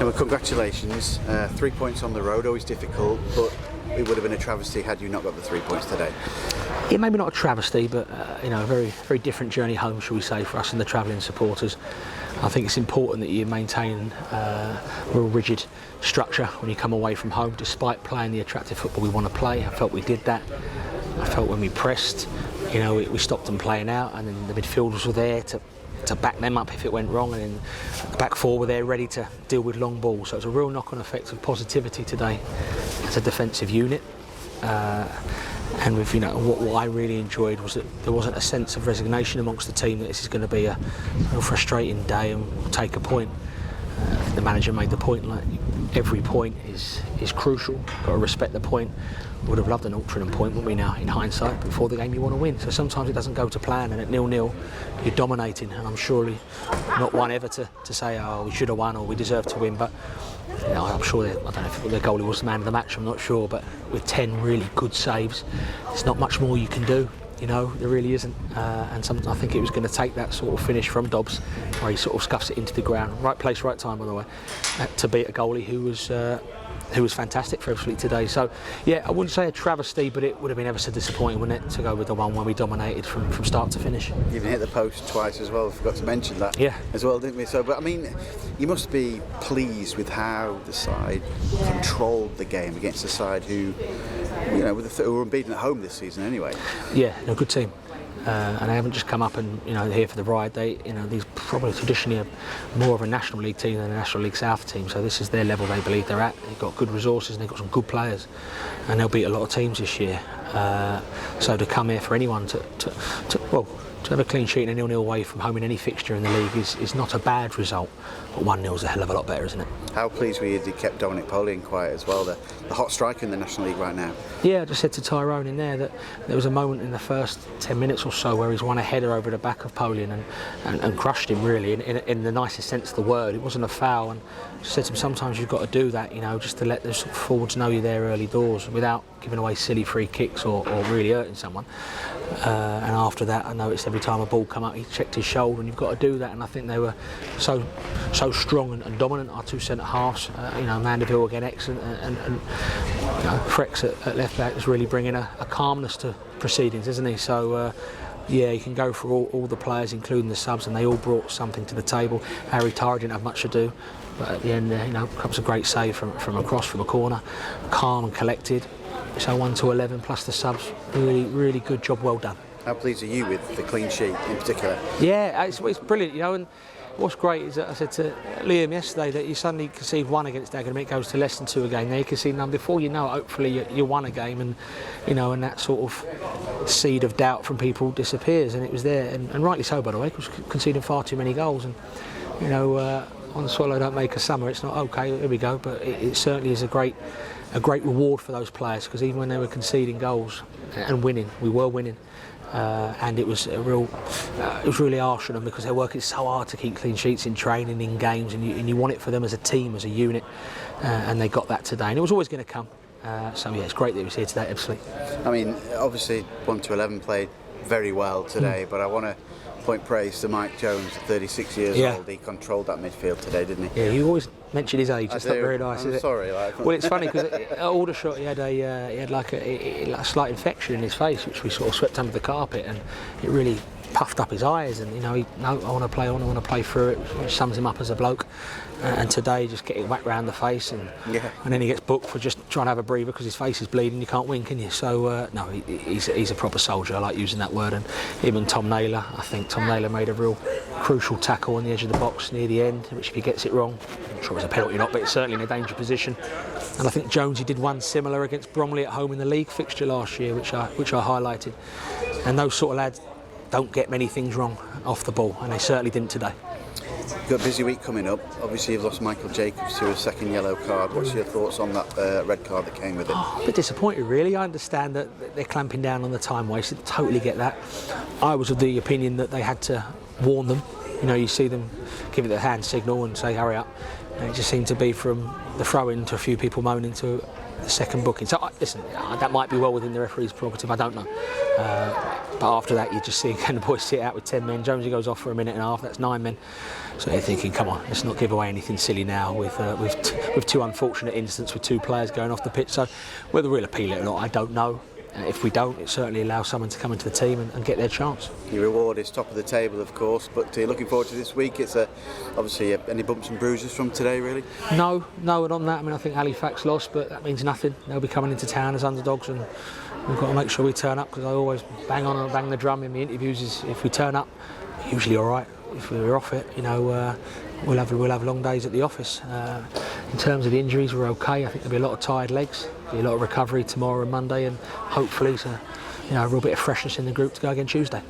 Well, congratulations. 3 points on the road, always difficult, but it would have been a travesty had you not got the 3 points today. Yeah, maybe not a travesty, but a very, very different journey home, shall we say, for us and the travelling supporters. I think it's important that you maintain a real rigid structure when you come away from home, despite playing the attractive football we want to play. I felt we did that. I felt when we pressed, we stopped them playing out, and then the midfielders were there to back them up if it went wrong, and then the back four were there ready to deal with long balls. So it's a real knock-on effect of positivity today as a defensive unit. And with what I really enjoyed was that there wasn't a sense of resignation amongst the team that this is going to be a real frustrating day and we'll take a point. The manager made the point, like every point is crucial. Got to respect the point. Would have loved an Altrincham point, wouldn't we now, in hindsight? Before the game you want to win. So sometimes it doesn't go to plan, and at 0-0 you're dominating, and I'm surely not one ever to say, oh, we should have won or we deserve to win, but I'm sure, I don't know if the goalie was the man of the match, I'm not sure, but with 10 really good saves, there's not much more you can do. There really isn't, and I think it was going to take that sort of finish from Dobbs, where he sort of scuffs it into the ground, right place, right time, by the way, to beat a goalie who was fantastic for Ebbsfleet today. So, yeah, I wouldn't say a travesty, but it would have been ever so disappointing, wouldn't it, to go with the one where we dominated from start to finish. You even hit the post twice as well. I forgot to mention that. Yeah. As well, didn't we? So, but I mean, you must be pleased with how the side controlled the game against a side who, who were unbeaten at home this season anyway. Yeah, a good team. And they haven't just come up and here for the ride. These probably traditionally are more of a National League team than a National League South team. So this is their level they believe they're at. They've got good resources and they've got some good players, and they'll beat a lot of teams this year. So to come here for anyone to have a clean sheet and a 0-0 away from home in any fixture in the league is not a bad result. But 1-0 is a hell of a lot better, isn't it? How pleased were you that you kept Dominic Polian quiet as well, the hot striker in the National League right now? Yeah, I just said to Tyrone in there that there was a moment in the first 10 minutes or so where he's won a header over the back of Polian and crushed him, really, in the nicest sense of the word. It wasn't a foul, and I said to him, sometimes you've got to do that, just to let the sort of forwards know you're there early doors without giving away silly free kicks or really hurting someone. And after that, I noticed every time a ball come up, he checked his shoulder, and you've got to do that. And I think they were so strong and dominant. Our two centre halves, Mandeville again excellent, and Frex at left back is really bringing a calmness to proceedings, isn't he? So. You can go for all the players, including the subs, and they all brought something to the table. Harry Tara didn't have much to do, but at the end, comes a great save from across from a corner, calm and collected. So 1-11 plus the subs, really, really good job, well done. How pleased are you with the clean sheet in particular? Yeah, it's brilliant, and what's great is that I said to Liam yesterday that you suddenly concede one against Dagenham, it goes to less than two again. Now you concede none. Before you know it, hopefully you won a game, and and that sort of seed of doubt from people disappears, and it was there, and rightly so, by the way, because conceding far too many goals, and on the swallow don't make a summer. It's not okay. Here we go, but it certainly is a great reward for those players, because even when they were conceding goals and winning, we were winning. And it was really harsh on them, because they're working so hard to keep clean sheets in training, in games, and you want it for them as a team, as a unit, and they got that today, and it was always going to come. So yeah, it's great that he was here today at Ebbsfleet. I mean, obviously 1-11 played very well today, but I want to point praise to Mike Jones, 36 years old. He controlled that midfield today, didn't he? Yeah, you always mention his age. It's not very nice, is it? Sorry. Well, it's funny because at Aldershot he had a slight infection in his face, which we sort of swept under the carpet, and it really puffed up his eyes, and I want to play on, I want to play through it, which sums him up as a bloke. And today, just getting whacked round the face, and then he gets booked for just trying to have a breather because his face is bleeding. You can't win, can you? So no, he's a proper soldier. I like using that word. And him and Tom Naylor, I think Tom Naylor made a real crucial tackle on the edge of the box near the end, which if he gets it wrong, I'm not sure it was a penalty or not, but it's certainly in a dangerous position. And I think Jonesy did one similar against Bromley at home in the league fixture last year, which I highlighted. And those sort of lads don't get many things wrong off the ball, and they certainly didn't today. You've got a busy week coming up. Obviously you've lost Michael Jacobs to a second yellow card. What's your thoughts on that red card that came with it? A bit disappointed, really. I understand that they're clamping down on the time wasted. Totally get that. I was of the opinion that they had to warn them. You see them give it the hand signal and say hurry up, and it just seemed to be from the throw-in to a few people moaning to the second booking. So listen, that might be well within the referee's prerogative, I don't know. But after that, you're just seeing can the boys sit out with 10 men. Jonesy goes off for a minute and a half. That's 9 men. So you're thinking, come on, let's not give away anything silly now with 2 unfortunate incidents with 2 players going off the pitch. So whether we'll appeal it or not, I don't know. If we don't, it certainly allows someone to come into the team and get their chance. Your reward is top of the table, of course, but you're looking forward to this week. It's obviously any bumps and bruises from today, really? No, and on that, I mean, I think Halifax lost, but that means nothing. They'll be coming into town as underdogs, and we've got to make sure we turn up, because I always bang on and bang the drum in the interviews. Is if we turn up, we're usually all right. If we're off it, we'll have long days at the office. In terms of the injuries, we're okay. I think there'll be a lot of tired legs, be a lot of recovery tomorrow and Monday, and hopefully a real bit of freshness in the group to go again Tuesday.